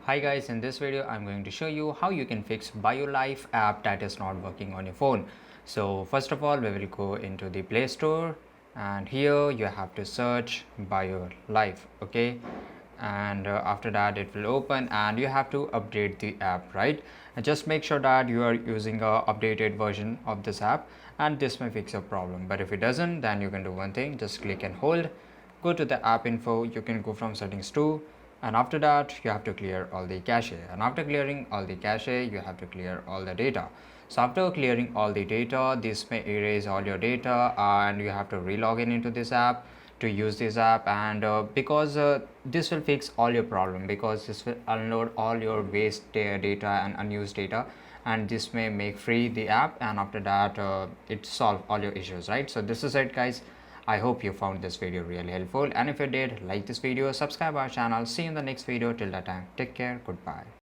Hi guys, in this video I'm going to show you how you can fix BioLife app that is not working on your phone. So first of all we will go into the Play Store and here you have to search BioLife, okay, and after that it will open and you have to update the app, right? And just make sure that you are using a updated version of this app and this may fix your problem. But if it doesn't, then you can do one thing, just click and hold, go to the app info, you can go from settings to, and after that you have to clear all the cache, and after clearing all the cache you have to clear all the data. So after clearing all the data, this may erase all your data and you have to re-log in into this app to use this app. And because this will fix all your problem, because this will unload all your waste data and unused data, and this may make free the app, and after that it solve all your issues, right? So this is it guys. I hope you found this video really helpful, and if you did, like this video, subscribe our channel. See you in the next video. Till that time, take care, goodbye.